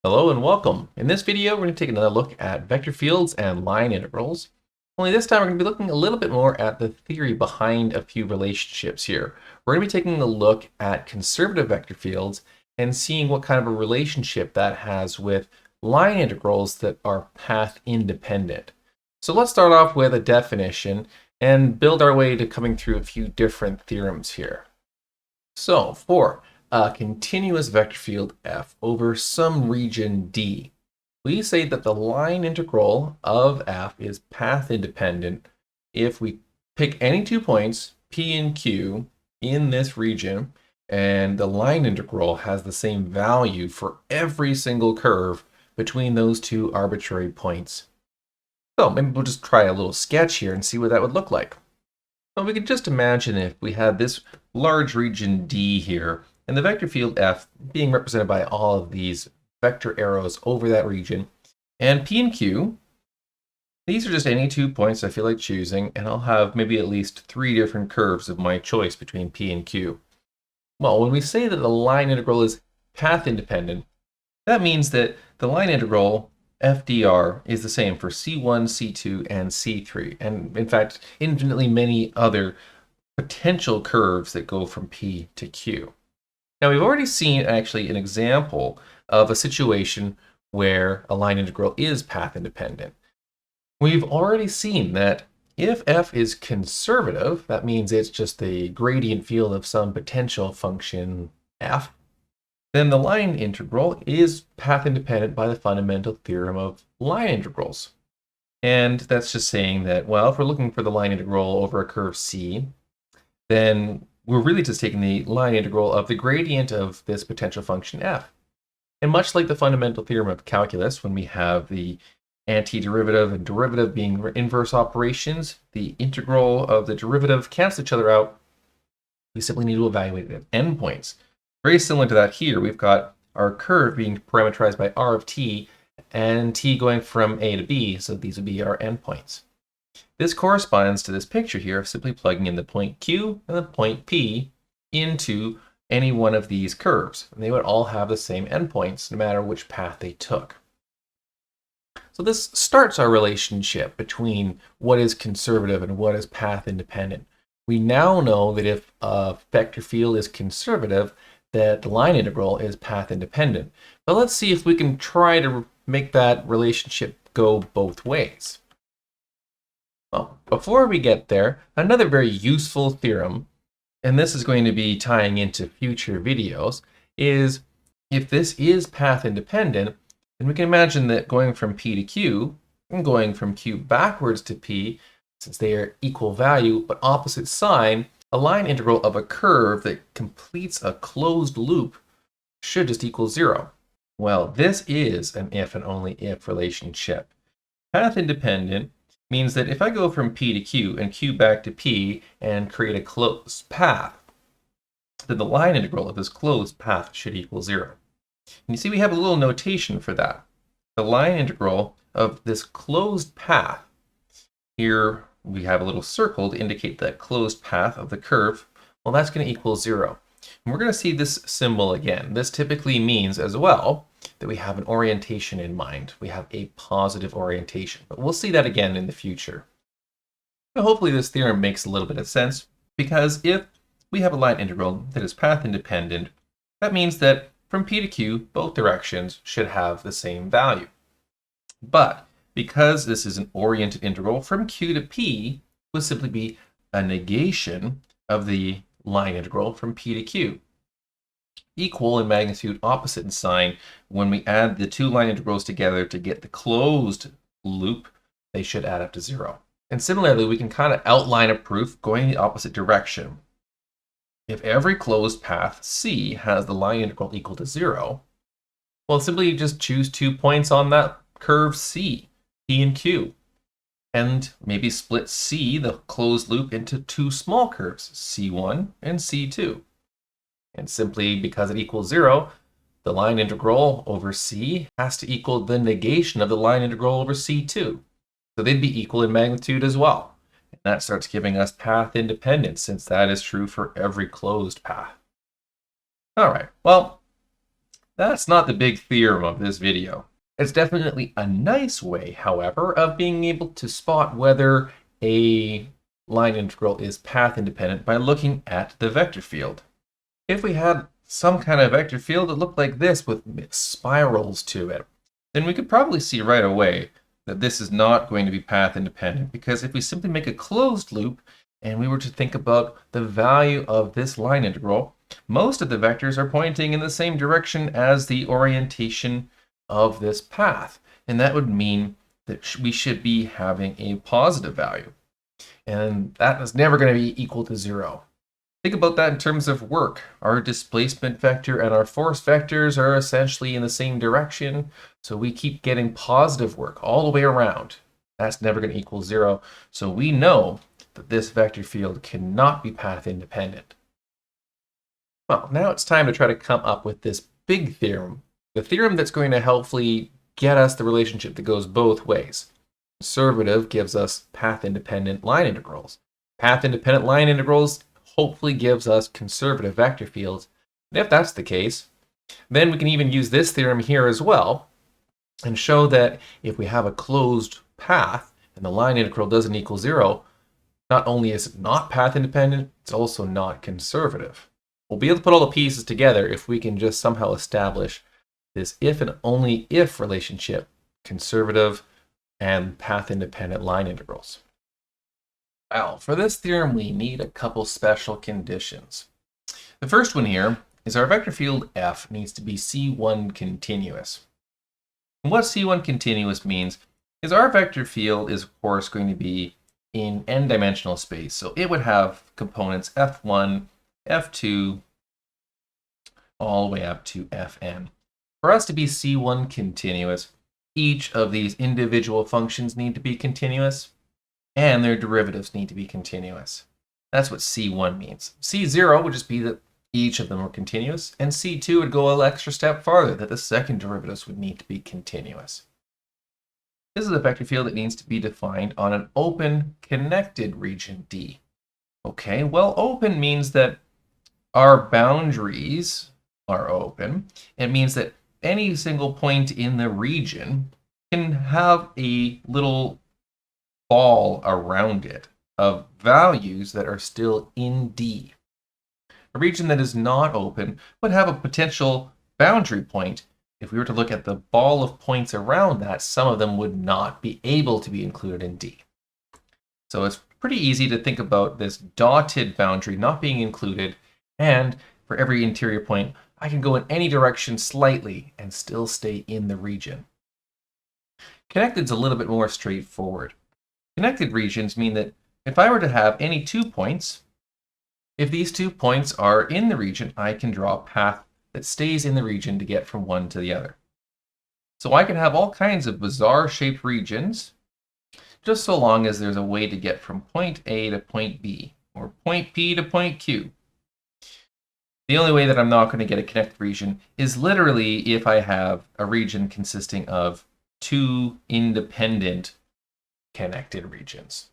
Hello and welcome. In this video, we're going to take another look at vector fields and line integrals. Only this time we're going to be looking a little bit more at the theory behind a few relationships here. We're going to be taking a look at conservative vector fields and seeing what kind of a relationship that has with line integrals that are path independent. So let's start off with a definition and build our way to coming through a few different theorems here. So for a continuous vector field f over some region D, we say that the line integral of f is path independent if we pick any 2 points, P and Q, in this region, and the line integral has the same value for every single curve between those 2 arbitrary points. So maybe we'll just try a little sketch here and see what that would look like. So we could just imagine if we had this large region D here, and the vector field f being represented by all of these vector arrows over that region, and P and Q, these are just any 2 points I feel like choosing, and I'll have maybe at least 3 different curves of my choice between P and Q. Well, when we say that the line integral is path independent, that means that the line integral FDR is the same for C1, C2, and C3, and in fact, infinitely many other potential curves that go from P to Q. Now, we've already seen actually an example of a situation where a line integral is path independent. We've already seen that if f is conservative, that means it's just the gradient field of some potential function f, then the line integral is path independent by the fundamental theorem of line integrals. And that's just saying that, well, if we're looking for the line integral over a curve C, then we're really just taking the line integral of the gradient of this potential function f. And much like the fundamental theorem of calculus, when we have the antiderivative and derivative being inverse operations, the integral of the derivative cancel each other out. We simply need to evaluate it at endpoints. Very similar to that here, we've got our curve being parameterized by r of t, and t going from a to b, so these would be our endpoints. This corresponds to this picture here of simply plugging in the point Q and the point P into any one of these curves, and they would all have the same endpoints no matter which path they took. So this starts our relationship between what is conservative and what is path independent. We now know that if a vector field is conservative, that the line integral is path independent. But let's see if we can try to make that relationship go both ways. Well, before we get there, another very useful theorem, and this is going to be tying into future videos, is if this is path independent, then we can imagine that going from P to Q and going from Q backwards to P, since they are equal value but opposite sign, a line integral of a curve that completes a closed loop should just equal 0. Well, this is an if and only if relationship. Path independent means that if I go from P to Q and Q back to P and create a closed path, then the line integral of this closed path should equal 0. And you see we have a little notation for that. The line integral of this closed path, here we have a little circle to indicate that closed path of the curve, well, that's going to equal 0. And we're going to see this symbol again. This typically means as well that we have an orientation in mind. We have a positive orientation, but we'll see that again in the future. But hopefully this theorem makes a little bit of sense, because if we have a line integral that is path independent, that means that from P to Q, both directions should have the same value. But because this is an oriented integral, from Q to P would simply be a negation of the line integral from P to Q. Equal in magnitude, opposite in sign. When we add the 2 line integrals together to get the closed loop, they should add up to 0. And similarly, we can kind of outline a proof going the opposite direction. If every closed path C has the line integral equal to 0, well, simply just choose 2 points on that curve C, P and Q, and maybe split C, the closed loop, into 2 small curves, C1 and C2. And simply because it equals 0, the line integral over C has to equal the negation of the line integral over C2. So they'd be equal in magnitude as well. And that starts giving us path independence, since that is true for every closed path. All right, well, That's not the big theorem of this video. It's definitely a nice way, however, of being able to spot whether a line integral is path independent by looking at the vector field. If we had some kind of vector field that looked like this with spirals to it, then we could probably see right away that this is not going to be path independent, because if we simply make a closed loop and we were to think about the value of this line integral, most of the vectors are pointing in the same direction as the orientation of this path. And that would mean that we should be having a positive value. And that is never going to be equal to 0. Think about that in terms of work. Our displacement vector and our force vectors are essentially in the same direction, so we keep getting positive work all the way around. That's never going to equal 0, so we know that this vector field cannot be path independent. Well, now it's time to try to come up with this big theorem, the theorem that's going to hopefully get us the relationship that goes both ways. Conservative gives us path independent line integrals. Path independent line integrals hopefully gives us conservative vector fields. And if that's the case, then we can even use this theorem here as well and show that if we have a closed path and the line integral doesn't equal 0, not only is it not path independent, it's also not conservative. We'll be able to put all the pieces together if we can just somehow establish this if and only if relationship, conservative and path independent line integrals. Well, for this theorem, we need a couple special conditions. The first one here is our vector field f needs to be C1 continuous. And what C1 continuous means is our vector field is, of course, going to be in n-dimensional space. So it would have components f1, f2, all the way up to fn. For us to be C1 continuous, each of these individual functions need to be continuous, and their derivatives need to be continuous. That's what C1 means. C0 would just be that each of them are continuous, and C2 would go an extra step farther, that the second derivatives would need to be continuous. This is a vector field that needs to be defined on an open, connected region D. Okay, well, open means that our boundaries are open. It means that any single point in the region can have a little ball around it of values that are still in D. A region that is not open would have a potential boundary point. If we were to look at the ball of points around that, some of them would not be able to be included in D. So it's pretty easy to think about this dotted boundary not being included, and for every interior point, I can go in any direction slightly and still stay in the region. Connected's a little bit more straightforward. Connected regions mean that if I were to have any 2 points, if these 2 points are in the region, I can draw a path that stays in the region to get from one to the other. So I can have all kinds of bizarre shaped regions, just so long as there's a way to get from point A to point B, or point P to point Q. The only way that I'm not going to get a connected region is literally if I have a region consisting of 2 independent connected regions.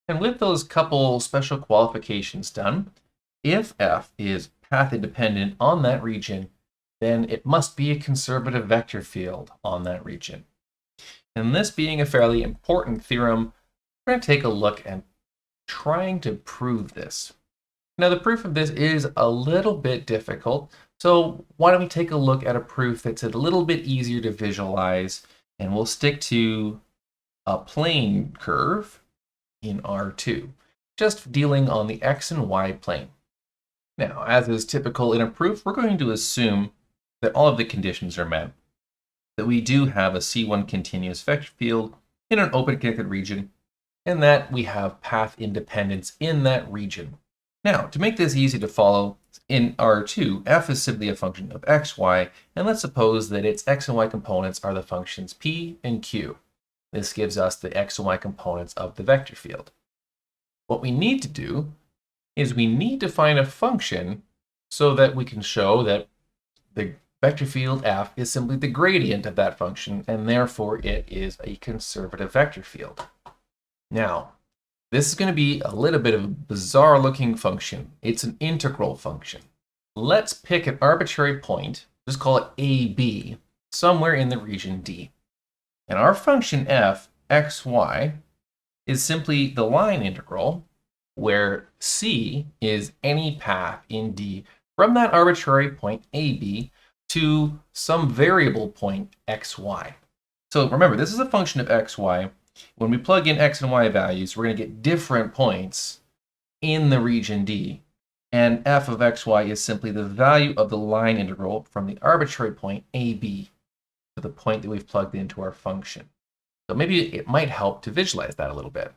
And with those couple special qualifications done, if f is path independent on that region, then it must be a conservative vector field on that region. And this being a fairly important theorem, we're going to take a look at trying to prove this. Now, the proof of this is a little bit difficult, so why don't we take a look at a proof that's a little bit easier to visualize, and we'll stick to a plane curve in R2, just dealing on the x and y plane. Now, as is typical in a proof, we're going to assume that all of the conditions are met, that we do have a C1 continuous vector field in an open connected region, and that we have path independence in that region. Now, to make this easy to follow, in R2, f is simply a function of x, y, and let's suppose that its x and y components are the functions p and q. This gives us the x and y components of the vector field. What we need to do is we need to find a function so that we can show that the vector field f is simply the gradient of that function, and therefore it is a conservative vector field. Now, this is going to be a little bit of a bizarre looking function. It's an integral function. Let's pick an arbitrary point Just call it AB, somewhere in the region D. And our function f, xy, is simply the line integral where c is any path in D from that arbitrary point AB to some variable point xy. So remember, this is a function of xy. When we plug in x and y values, we're going to get different points in the region D. And f of xy is simply the value of the line integral from the arbitrary point AB to the point that we've plugged into our function. So maybe it might help to visualize that a little bit.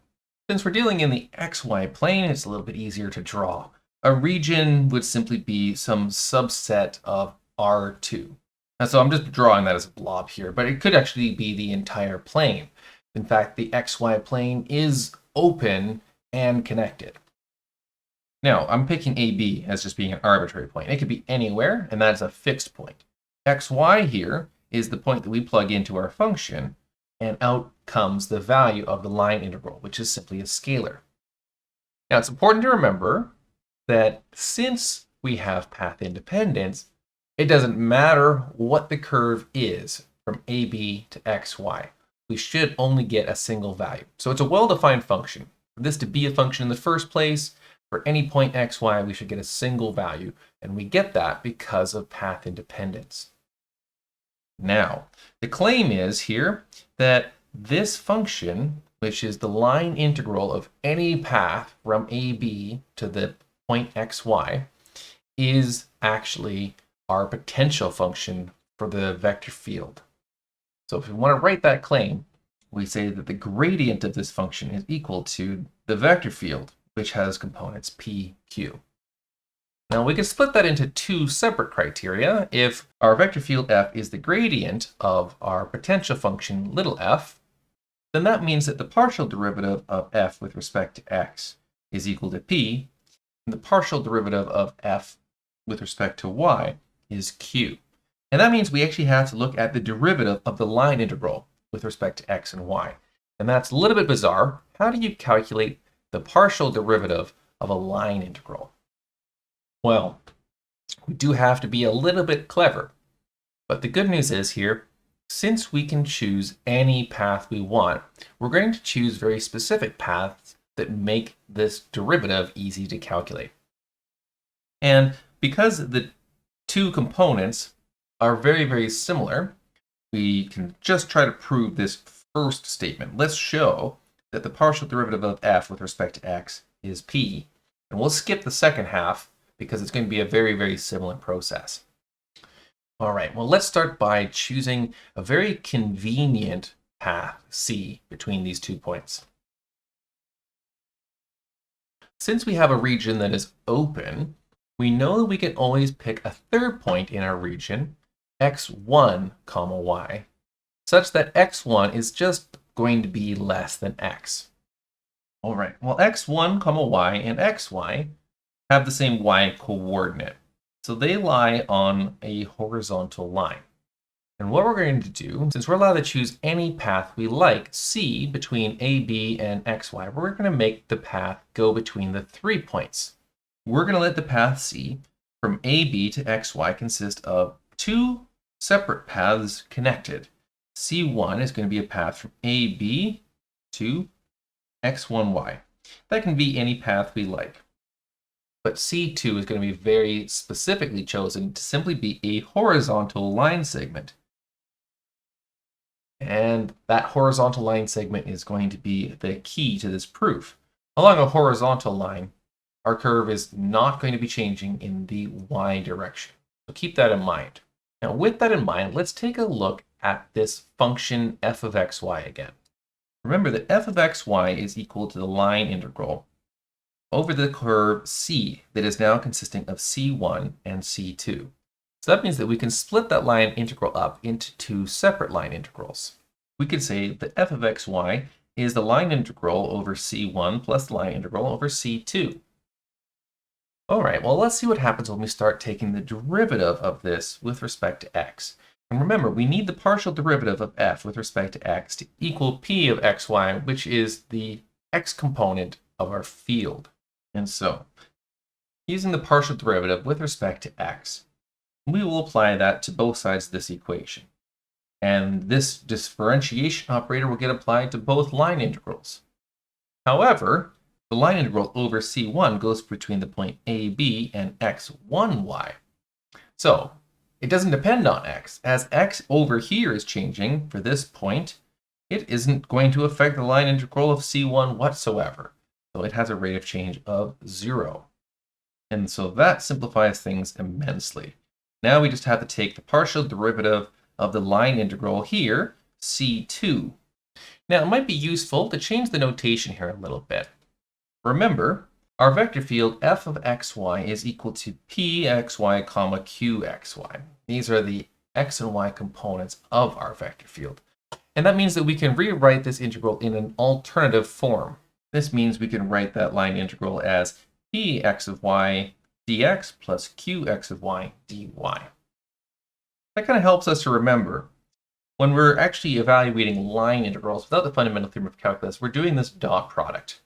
Since we're dealing in the xy plane, it's a little bit easier to draw. A region would simply be some subset of R2. And so I'm just drawing that as a blob here, but it could actually be the entire plane. In fact, the xy plane is open and connected. Now, I'm picking AB as just being an arbitrary point. It could be anywhere, and that's a fixed point. Xy here is the point that we plug into our function, and out comes the value of the line integral, which is simply a scalar. Now, it's important to remember that since we have path independence, it doesn't matter what the curve is from AB to xy. We should only get a single value. So it's a well-defined function. For this to be a function in the first place, for any point xy, we should get a single value, and we get that because of path independence. Now, the claim is here that this function, which is the line integral of any path from AB to the point xy, is actually our potential function for the vector field. So if we want to write that claim, we say that the gradient of this function is equal to the vector field, which has components p, q. Now we can split that into two separate criteria. If our vector field f is the gradient of our potential function little f, then that means that the partial derivative of f with respect to x is equal to p, and the partial derivative of f with respect to y is q. And that means we actually have to look at the derivative of the line integral with respect to x and y. And that's a little bit bizarre. How do you calculate the partial derivative of a line integral? Well, we do have to be a little bit clever. But the good news is here, since we can choose any path we want, we're going to choose very specific paths that make this derivative easy to calculate. And because the two components are very, very similar, we can just try to prove this first statement. Let's show that the partial derivative of f with respect to x is p. And we'll skip the second half because it's going to be a very, very similar process. All right, well, let's start by choosing a very convenient path, c, between these 2 points. Since we have a region that is open, we know that we can always pick a third point in our region, x1, y, such that x1 is just going to be less than x. All right, well, x1, y, and xy have the same y coordinate. So they lie on a horizontal line. And what we're going to do, since we're allowed to choose any path we like, c, between AB and xy, we're going to make the path go between the 3 points. We're going to let the path c from AB to xy consist of 2 separate paths connected. C1 is going to be a path from AB to x1y. That can be any path we like. But C2 is going to be very specifically chosen to simply be a horizontal line segment. And that horizontal line segment is going to be the key to this proof. Along a horizontal line, our curve is not going to be changing in the y direction. So keep that in mind. Now with that in mind, let's take a look at this function f of xy again. Remember that f of xy is equal to the line integral over the curve c that is now consisting of c1 and c2. So that means that we can split that line integral up into 2 separate line integrals. We could say that f of xy is the line integral over c1 plus the line integral over c2. All right, well, let's see what happens when we start taking the derivative of this with respect to x. And remember, we need the partial derivative of f with respect to x to equal p of xy, which is the x component of our field. And so, using the partial derivative with respect to x, We will apply that to both sides of this equation. And this differentiation operator will get applied to both line integrals. However, the line integral over C1 goes between the point AB and x1y. So it doesn't depend on x. As x over here is changing for this point, it isn't going to affect the line integral of C1 whatsoever. So it has a rate of change of 0. And so that simplifies things immensely. Now we just have to take the partial derivative of the line integral here, C2. Now it might be useful to change the notation here a little bit. Remember, our vector field f of xy is equal to pxy comma qxy. These are the x and y components of our vector field. And that means that we can rewrite this integral in an alternative form. This means we can write that line integral as px of y dx plus qx of y dy. That kind of helps us to remember when we're actually evaluating line integrals without the fundamental theorem of calculus, we're doing this dot product.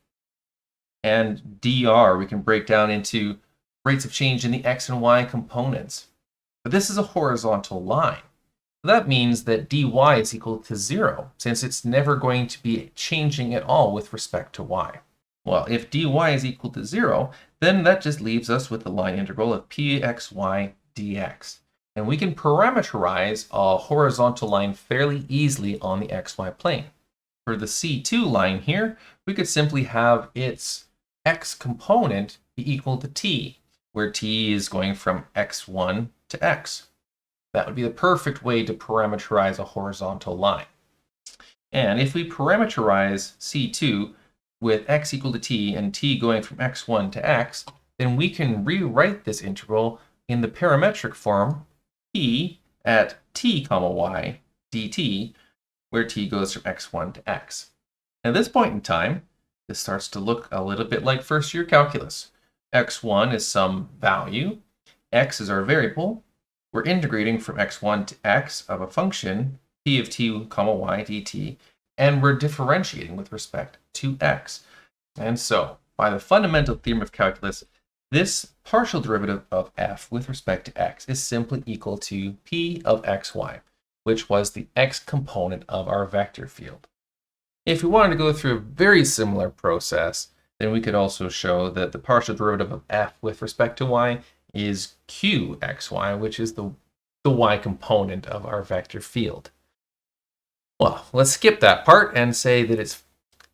And dr we can break down into rates of change in the x and y components. But this is a horizontal line. That means that dy is equal to 0, since it's never going to be changing at all with respect to y. Well, if dy is equal to 0, then that just leaves us with the line integral of pxy dx. And we can parameterize a horizontal line fairly easily on the xy plane. For the C2 line here, we could simply have its x component be equal to t, where t is going from x1 to x. That would be the perfect way to parameterize a horizontal line. And if we parameterize C2 with x equal to t and t going from x1 to x, then we can rewrite this integral in the parametric form p at t comma y dt, where t goes from x1 to x. At this point in time, this starts to look a little bit like first year calculus. x1 is some value, x is our variable. We're integrating from x1 to x of a function, p of t comma y dt, and we're differentiating with respect to x. And so, by the fundamental theorem of calculus, this partial derivative of f with respect to x is simply equal to p of xy, which was the x component of our vector field. If we wanted to go through a very similar process, then we could also show that the partial derivative of f with respect to y is qxy, which is the y component of our vector field. Well, let's skip that part and say that it's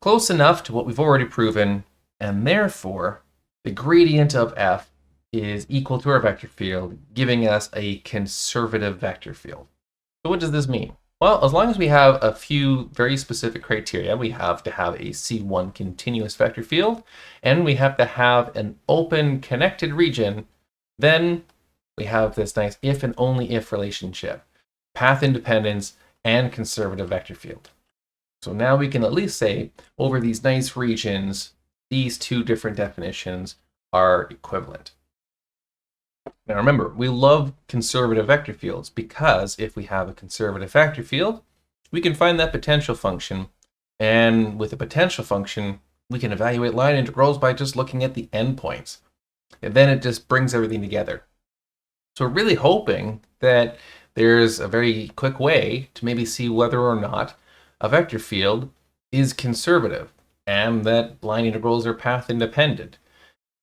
close enough to what we've already proven, and therefore the gradient of f is equal to our vector field, giving us a conservative vector field. So what does this mean? Well, as long as we have a few very specific criteria, we have to have a C1 continuous vector field, and we have to have an open connected region, then we have this nice if and only if relationship, path independence, and conservative vector field. So now we can at least say over these nice regions, these two different definitions are equivalent. Now remember, we love conservative vector fields because if we have a conservative vector field, we can find that potential function. And with a potential function, we can evaluate line integrals by just looking at the endpoints. And then it just brings everything together. So we're really hoping that there's a very quick way to maybe see whether or not a vector field is conservative and that line integrals are path independent.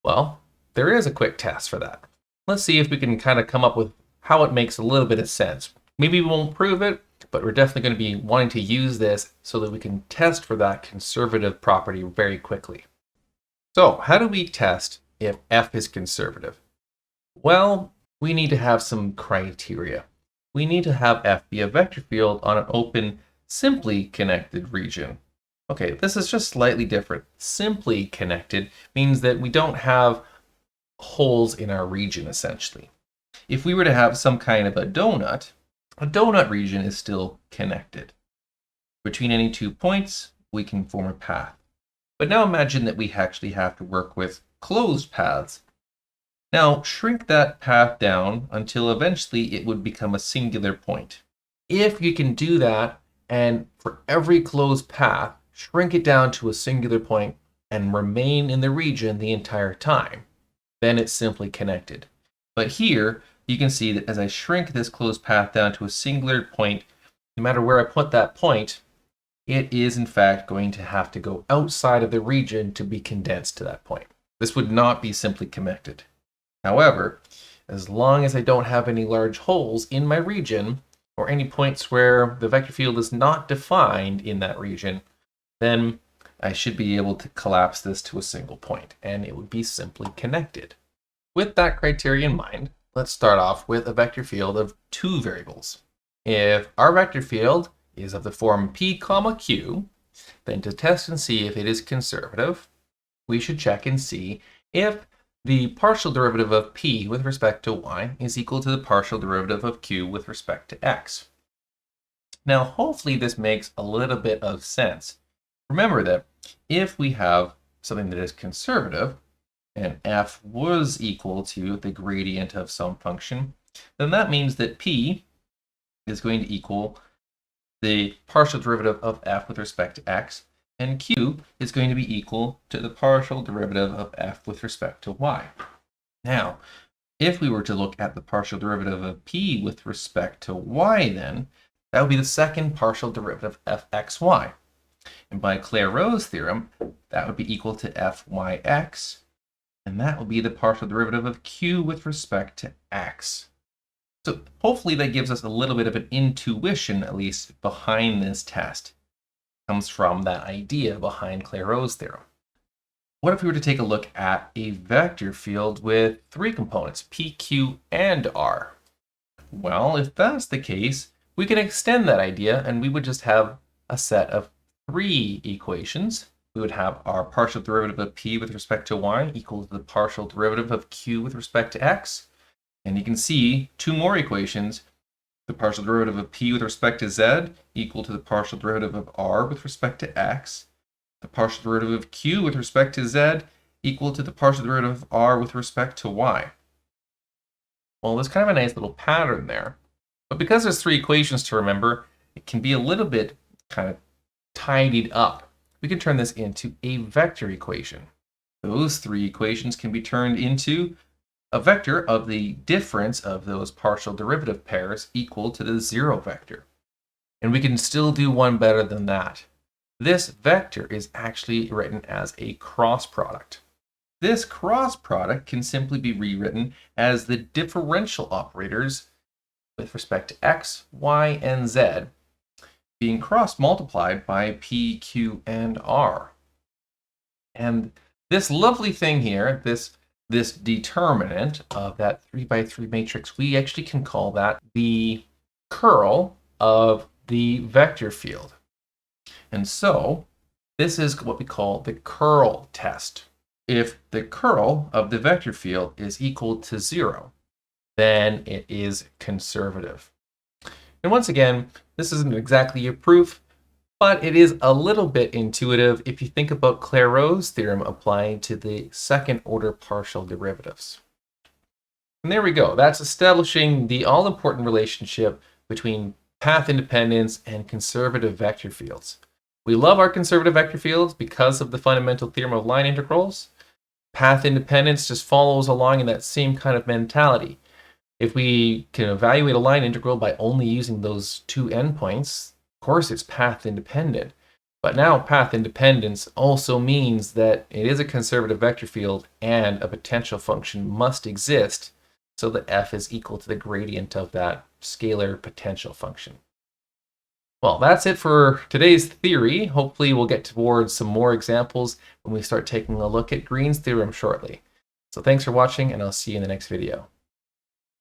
Well, there is a quick test for that. Let's see if we can kind of come up with how it makes a little bit of sense. Maybe we won't prove it, but we're definitely going to be wanting to use this so that we can test for that conservative property very quickly. So how do we test if f is conservative? Well, we need to have some criteria. We need to have f be a vector field on an open, simply connected region. Okay, this is just slightly different. Simply connected means that we don't have holes in our region, essentially. If we were to have some kind of a donut region is still connected. Between any 2 points, we can form a path. But now imagine that we actually have to work with closed paths. Now shrink that path down until eventually it would become a singular point. If you can do that, and for every closed path, shrink it down to a singular point and remain in the region the entire time, then it's simply connected. But here, you can see that as I shrink this closed path down to a singular point, no matter where I put that point, it is in fact going to have to go outside of the region to be condensed to that point. This would not be simply connected. However, as long as I don't have any large holes in my region, or any points where the vector field is not defined in that region, then I should be able to collapse this to a single point, and it would be simply connected. With that criteria in mind, let's start off with a vector field of two variables. If our vector field is of the form p comma q, then to test and see if it is conservative, we should check and see if the partial derivative of p with respect to y is equal to the partial derivative of q with respect to x. Now, hopefully this makes a little bit of sense. Remember that if we have something that is conservative, and f was equal to the gradient of some function, then that means that p is going to equal the partial derivative of f with respect to x, and q is going to be equal to the partial derivative of f with respect to y. Now, if we were to look at the partial derivative of p with respect to y, then that would be the second partial derivative of fxy. And by Clairaut's theorem, that would be equal to fyx, and that will be the partial derivative of q with respect to x. So hopefully that gives us a little bit of an intuition, at least, behind this test. It comes from that idea behind Clairaut's theorem. What if we were to take a look at a vector field with three components, p, q, and r? Well, if that's the case, we can extend that idea and we would just have a set of three equations. We would have our partial derivative of p with respect to y equal to the partial derivative of q with respect to x. And you can see two more equations, the partial derivative of p with respect to z equal to the partial derivative of r with respect to x, the partial derivative of q with respect to z equal to the partial derivative of r with respect to y. Well, there's kind of a nice little pattern there, but because there's three equations to remember, it can be a little bit kind of tidied up. We can turn this into a vector equation. Those three equations can be turned into a vector of the difference of those partial derivative pairs equal to the zero vector. And we can still do one better than that. This vector is actually written as a cross product. This cross product can simply be rewritten as the differential operators with respect to x, y, and z being cross multiplied by p, q, and r. And this lovely thing here, this determinant of that 3x3 matrix, we actually can call that the curl of the vector field. And so this is what we call the curl test. If the curl of the vector field is equal to 0, then it is conservative. And once again, this isn't exactly a proof, but it is a little bit intuitive if you think about Clairaut's theorem applying to the second order partial derivatives. And there we go. That's establishing the all-important relationship between path independence and conservative vector fields. We love our conservative vector fields because of the fundamental theorem of line integrals. Path independence just follows along in that same kind of mentality. If we can evaluate a line integral by only using those two endpoints, of course it's path independent. But now path independence also means that it is a conservative vector field and a potential function must exist so that f is equal to the gradient of that scalar potential function. Well, that's it for today's theory. Hopefully we'll get towards some more examples when we start taking a look at Green's theorem shortly. So thanks for watching, and I'll see you in the next video.